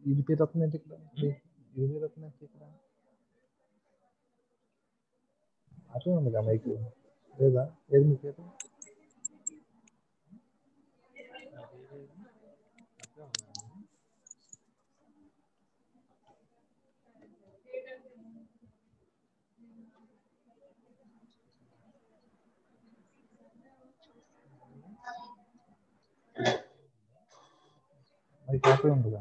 ఇది పేరొత్తుంది ఇక్కడ ఇది పేరొత్తుంది ఇక్కడ అదే ఉందిగా మైక్ లేదా ఏది మీ పేరు మరి కాపీ ఉందిగా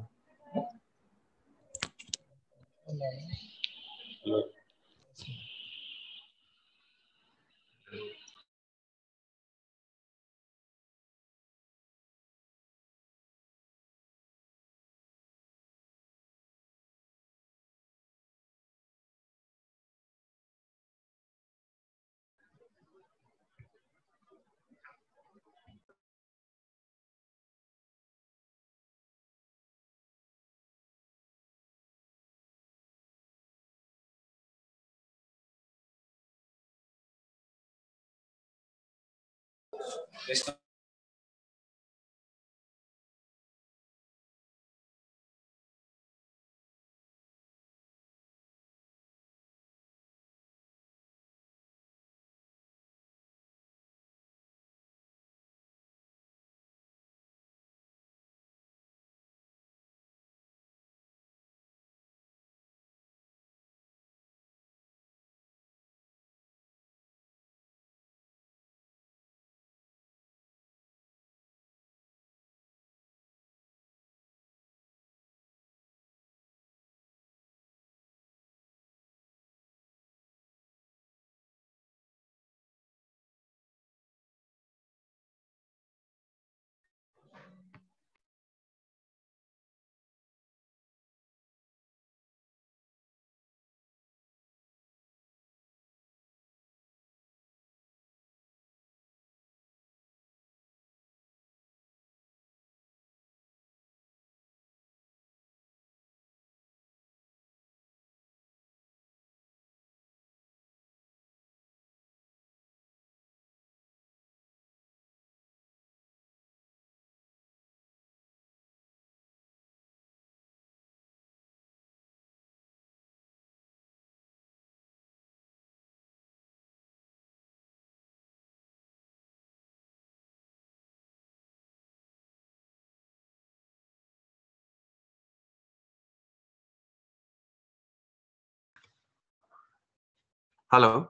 Hello.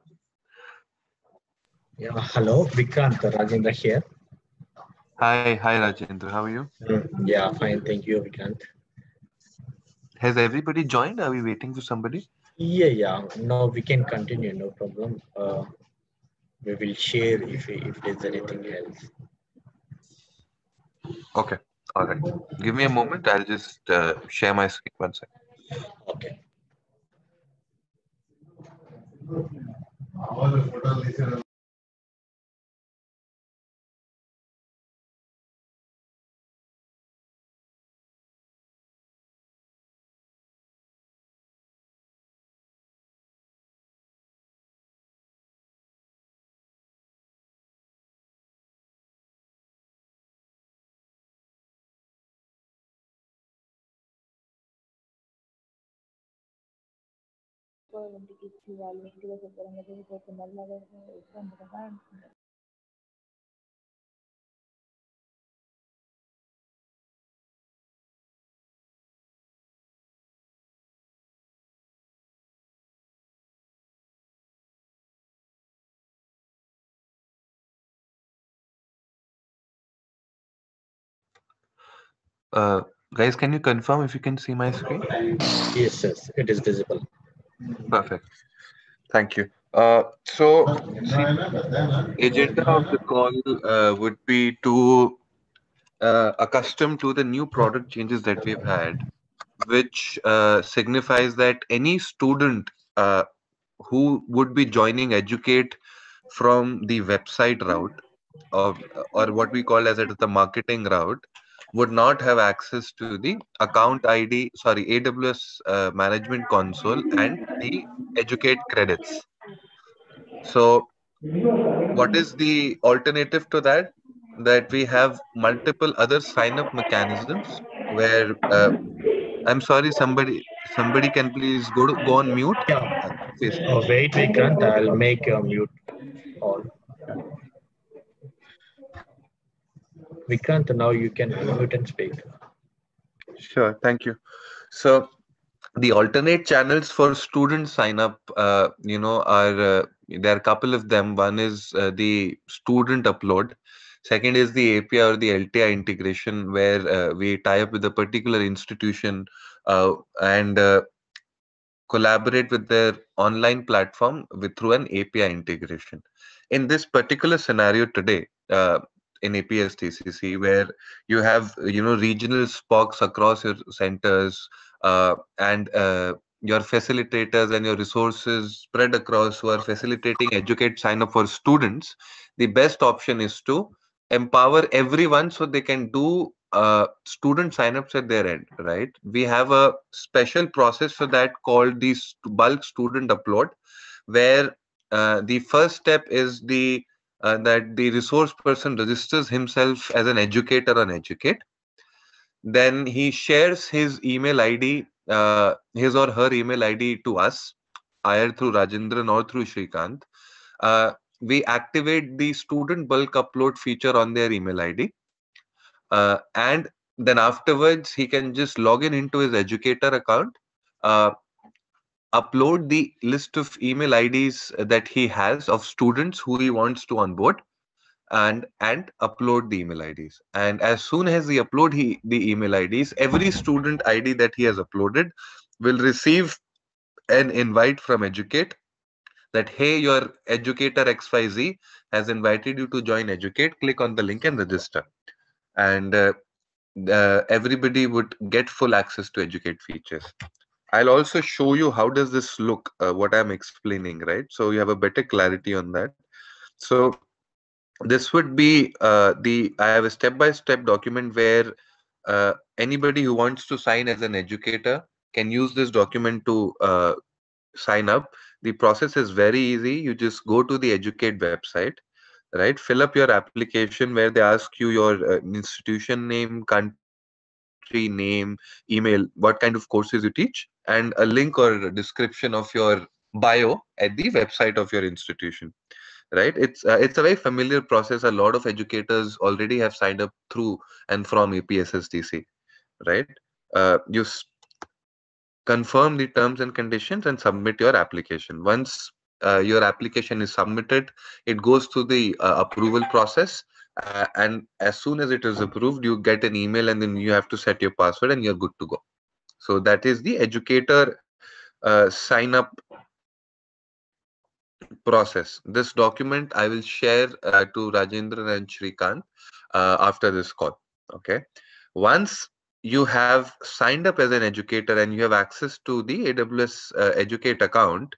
Yeah, hello, Vikrant, Rajendra here. Hi, Rajendra. How are you? Yeah, fine, thank you, Vikrant. Has everybody joined? Are we waiting for somebody? Yeah. No, we can continue, no problem. We will share if there's anything else. Okay. All right. Give me a moment. I'll just share my screen. One second. Okay. Guys, can you confirm if you can see my screen? Yes, it is visible. Perfect. Thank you. So, see, agenda of the call would be to accustom to the new product changes that we've had, which signifies that any student who would be joining Educate from the website route or what we call as it the marketing route would not have access to the account ID, sorry, AWS management console and the Educate credits. So what is the alternative to that? That we have multiple other sign up mechanisms where I'm sorry, somebody can please go on mute. Yeah. Please. Wait, Vikrant, I'll make a mute all. Vikrant, now you can unmute and speak. Sure, thank you. So the alternate channels for student sign up, are there are a couple of them. One is the student upload. Second is the API or the LTI integration, where we tie up with a particular institution and collaborate with their online platform with through an API integration. In this particular scenario today, in APS-TCC, where you have regional spokes across your centers and your facilitators and your resources spread across who are facilitating educate sign up for students, the best option is to empower everyone so they can do student signups at their end, right? We have a special process for that called the bulk student upload, where the first step is that the resource person registers himself as an educator on Educate. Then he shares his email ID, his or her email ID to us, either through Rajendran or through Shrikant. We activate the student bulk upload feature on their email ID, and then afterwards he can just log in into his educator account, uh, upload the list of email IDs that he has of students who he wants to onboard, and upload the email IDs. And as soon as he upload the email IDs, every student ID that he has uploaded will receive an invite from Educate that, hey, your educator XYZ has invited you to join Educate. Click on the link and register. And everybody would get full access to Educate features. I'll also show you how does this look, what I'm explaining, right? So you have a better clarity on that. So this would be I have a step-by-step document where anybody who wants to sign as an educator can use this document to sign up. The process is very easy. You just go to the Educate website, right? Fill up your application where they ask you your institution name, country name, email, what kind of courses you teach, and a link or a description of your bio at the website of your institution. Right? It's a very familiar process. A lot of educators already have signed up through and from APSSTC, right? You confirm the terms and conditions and submit your application. Once your application is submitted. It goes through the approval process, and as soon as it is approved, you get an email, and then you have to set your password, and you're good to go. So that is the educator sign up process. This document I will share to Rajendran and Shrikant after this call. Okay. Once you have signed up as an educator and you have access to the AWS Educate account,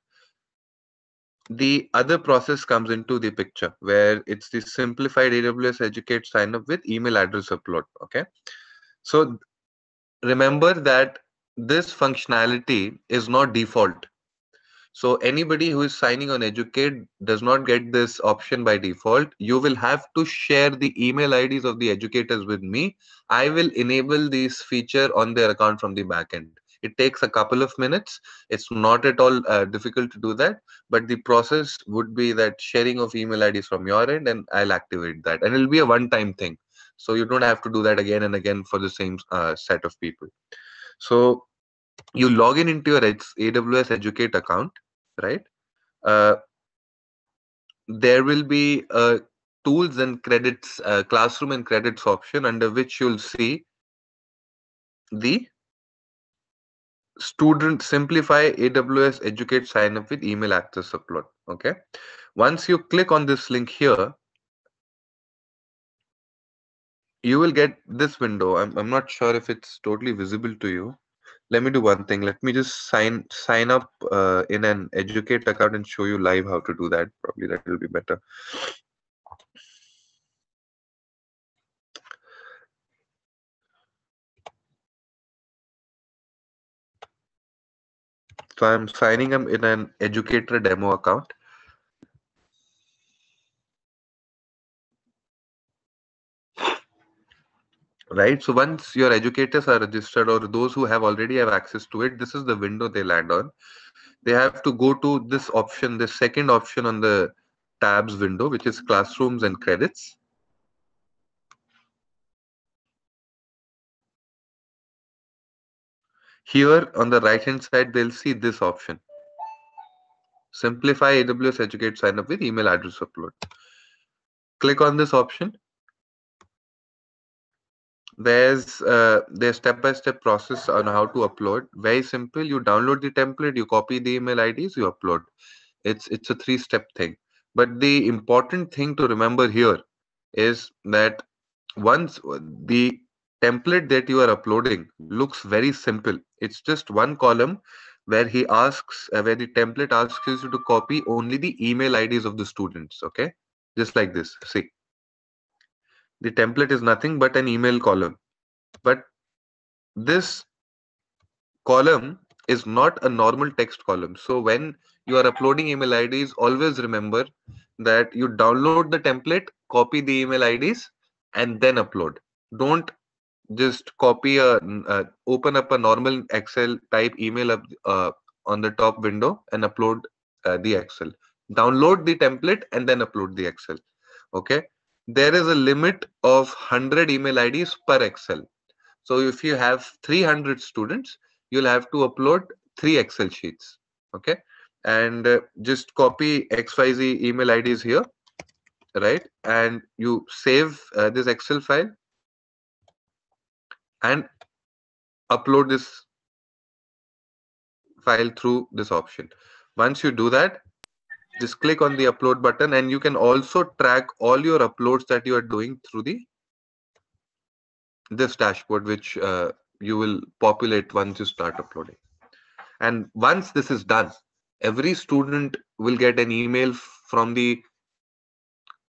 the other process comes into the picture, where it's the simplified AWS Educate sign up with email address upload. Okay. So remember that this functionality is not default. So anybody who is signing on Educate does not get this option by default. You will have to share the email IDs of the educators with me. I will enable this feature on their account from the backend. It takes a couple of minutes. It's not at all difficult to do that, but the process would be that sharing of email IDs from your end, and I'll activate that. And it'll be a one-time thing. So you don't have to do that again and again for the same set of people. So you log in into your AWS Educate account, right? There will be a tools and credits, classroom and credits option, under which you'll see the student simplify AWS Educate sign up with email access upload. Okay. Once you click on this link here, you will get this window. I'm not sure if it's totally visible to you. Let me do one thing. Let me just sign up in an Educate account and show you live how to do that. Probably that will be better. So I'm signing up in an educator demo account. Right. So once your educators are registered, or those who have already have access to it, this is the window they land on. They have to go to this option, the second option on the tabs window, which is classrooms and credits. Here on the right hand side, they'll see this option. Simplify AWS Educate sign up with email address upload. Click on this option. There's step-by-step process on how to upload. Very simple. You download the template, you copy the email IDs, you upload. It's a 3-step thing. But the important thing to remember here is that once the template that you are uploading looks very simple, it's just one column where he asks, where the template asks you to copy only the email IDs of the students. Okay, just like this. See, the template is nothing but an email column, but this column is not a normal text column. So when you are uploading email IDs, always remember that you download the template, copy the email IDs, and then upload. Don't just copy open up a normal Excel type email up on the top window and upload the Excel. Download the template and then upload the Excel. Okay. There is a limit of 100 email IDs per Excel. So if you have 300 students, you'll have to upload 3 Excel sheets. Okay. And just copy XYZ email IDs here, right? And you save this Excel file and upload this file through this option. Once you do that, just click on the upload button, and you can also track all your uploads that you are doing through this dashboard, which you will populate once you start uploading. And once this is done, every student will get an email from the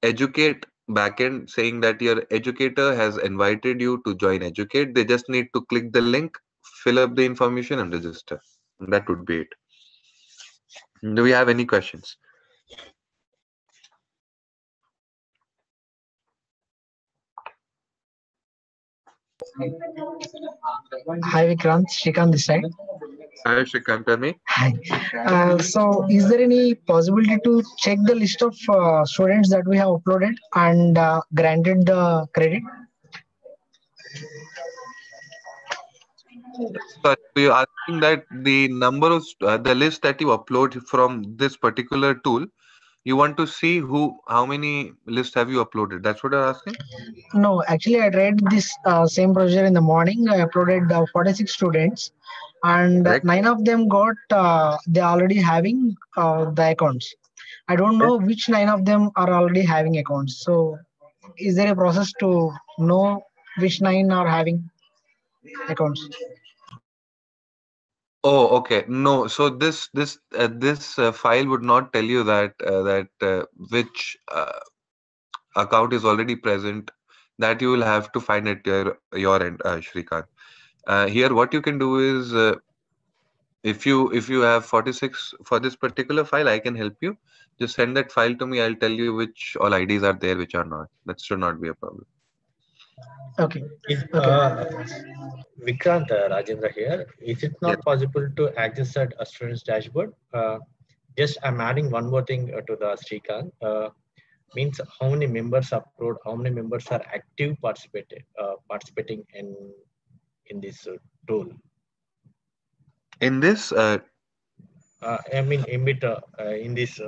Educate backend saying that your educator has invited you to join Educate. They just need to click the link, fill up the information, and register. And that would be it. Do we have any questions? Hi Vikrant, Shrikant this side. Hi Shrikant, tell me. Hi. So is there any possibility to check the list of students that we have uploaded and granted the credit? So you're asking that the number of the list that you upload from this particular tool, you want to see how many lists have you uploaded? That's what you're asking? No, actually, I tried this same procedure in the morning. I uploaded 46 students, and Correct. 9 of them got they already having the accounts. I don't Okay. know which 9 of them are already having accounts. So, is there a process to know which 9 are having accounts? Oh, okay. No, so this file would not tell you that which account is already present. That you will have to find at your end, Shrikant. Here, what you can do is if you have 46 for this particular file, I can help you. Just send that file to me. I'll tell you which all IDs are there, which are not. That should not be a problem. Okay, Is okay. Vikrant Rajendra here. Is it Yes. not possible to access that a student's dashboard? Just I'm adding one more thing to the Srikanth. Means how many members upload, how many members are active participating in this tool. In this, I mean, in this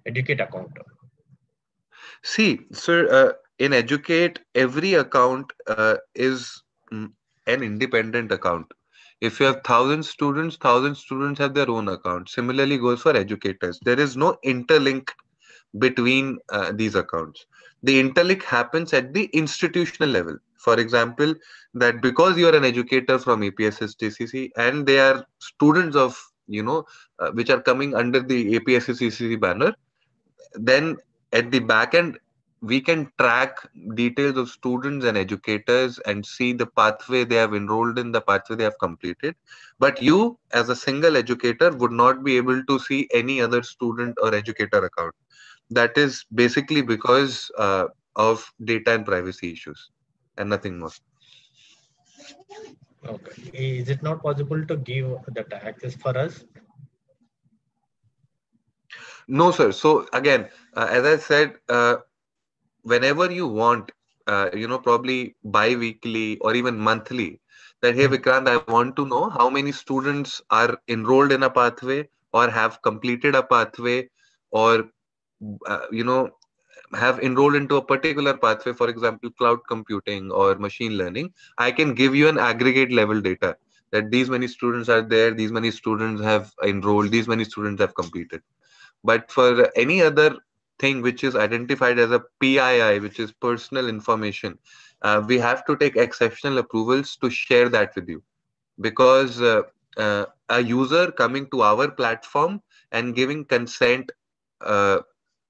educate account. see, sir, in Educate, every account is an independent account. If you have 1,000 students, 1,000 students have their own account. Similarly, goes for educators. There is no interlink between these accounts. The interlink happens at the institutional level. For example, that because you are an educator from APSSTCC and they are students of, which are coming under the APSSTCC banner, then at the back end, we can track details of students and educators and see the pathway they have enrolled in, the pathway they have completed. But you, as a single educator, would not be able to see any other student or educator account. That is basically because of data and privacy issues and nothing more. Okay. Is it not possible to give that access for us? No, sir. So again, as I said, whenever you want, probably bi-weekly or even monthly, that hey Vikrant, I want to know how many students are enrolled in a pathway or have completed a pathway or uh, you know have enrolled into a particular pathway, for example, cloud computing or machine learning. I can give you an aggregate level data that these many students are there, these many students have enrolled, these many students have completed. But for any other thing which is identified as a PII, which is personal information, we have to take exceptional approvals to share that with you. Because a user coming to our platform and giving consent uh,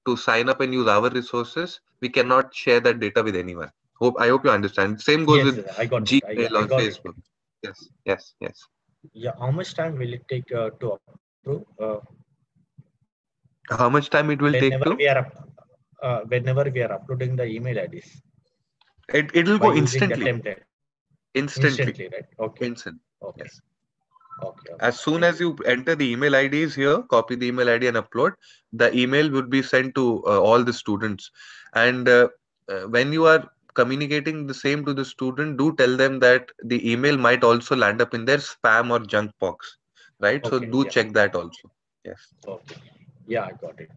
to sign up and use our resources, we cannot share that data with anyone. I hope you understand. Same goes Yes, with I got it. Gmail I or got it. Facebook. Yes, yes, yes. Yeah. How much time will it take to approve? How much time it will take to? Whenever we are uploading the email IDs It'll by go using the instantly. template. Instantly. Instantly, right? Okay. Instant. Okay. Yes. Okay. Okay. As soon Thank as you. you enter the email IDs here, copy the email ID and upload, the email would be sent to all the students. And when you are communicating the same to the student, do tell them that the email might also land up in their spam or junk box, right? So Okay. do Yeah. check that also. Yes. Okay. Yeah, I got it.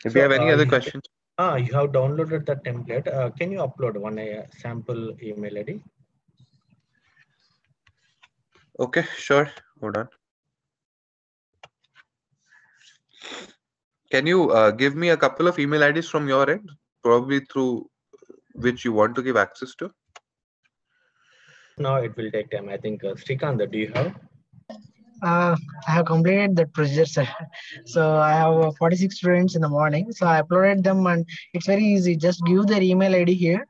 If you So have any other questions. you have downloaded the template. Can you upload one sample email ID? Okay, sure. Hold on. Can you give me a couple of email IDs from your end, probably through which you want to give access to? As of now, it will take time. I think Srikanth, do you have? I have completed that procedure, sir. So I have 46 students in the morning. So I uploaded them, and it's very easy. Just give their email ID here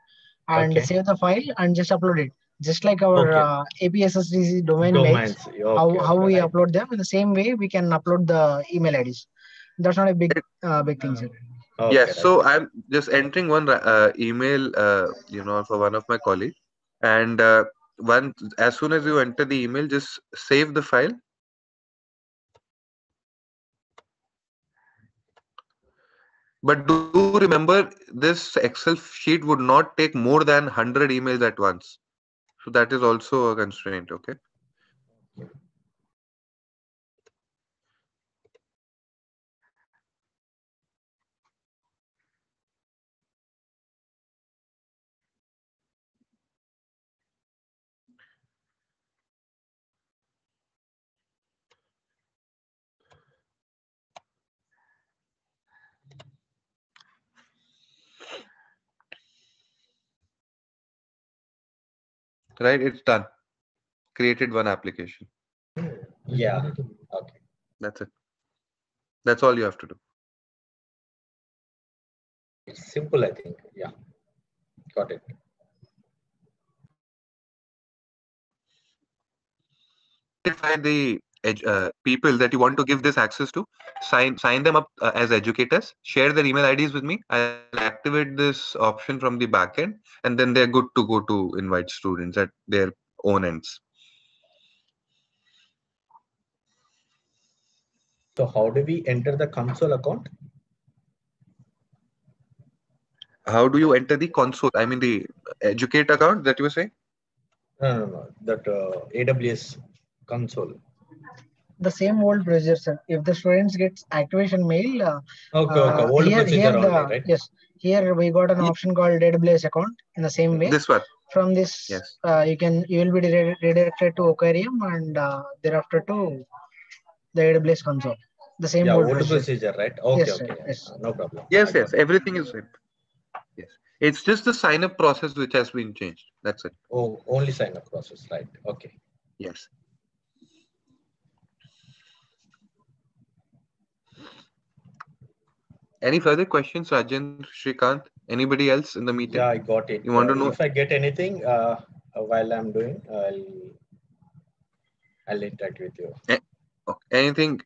and Okay. save the file and just upload it. Just like our Okay. APSSDC domain makes, Domains. Okay. how Okay. we Right. upload them in the same way we can upload the email IDs. That's not a big thing, sir. Okay. Yes, Right. so I'm just entering one email, for one of my colleagues, and one as soon as you enter the email, just save the file. But do remember, this Excel sheet would not take more than 100 emails at once. So that is also a constraint, okay? Right, it's done. Created one application. Yeah. Okay. That's it. That's all you have to do. It's simple, I think. Yeah. Got it. Identify the people that you want to give this access to, sign them up as educators, share their email IDs with me. I'll activate this option from the backend, and then they're good to go to invite students at their own ends. So how do we enter the console account? How do you enter the console? I mean the educate account that you were saying? No. That AWS console. The same old procedure, sir. If the students gets activation mail, Okay. Old procedure here only, right? yes, here we got an option called AWS account in the same way. This one. From this, Yes. you will be redirected to Aquarium and thereafter to the AWS console. The same old procedure, right? Okay. Yes, Okay. sir. Yes. No problem. Yes. Everything is same. Yes. It's just the sign up process which has been changed. That's it. Oh, only sign up process, right? Okay. Yes. Any further questions, Rajendra, Shrikant? Anybody else in the meeting? Yeah, I got it. You want to know? If I get anything while I'm doing, I'll interact with you. Anything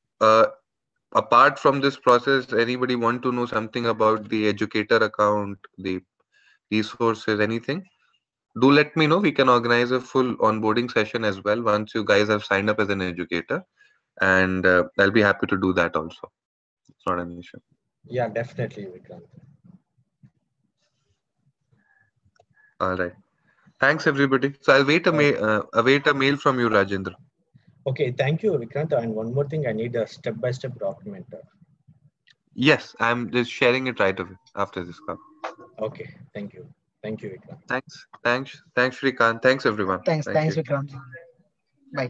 apart from this process? Anybody want to know something about the educator account, the resources, anything? Do let me know. We can organize a full onboarding session as well once you guys have signed up as an educator, and I'll be happy to do that also. It's not an issue. Yeah, definitely, Vikrant. All right. Thanks, everybody. So I'll wait await a mail from you, Rajendra. Okay, thank you, Vikrant. And one more thing, I need a step-by-step document. Yes, I'm just sharing it right away after this call. Okay, thank you. Thank you, Vikrant. Thanks, Shrikant. Thanks, everyone. Thanks, Thank you. Vikrant. Bye.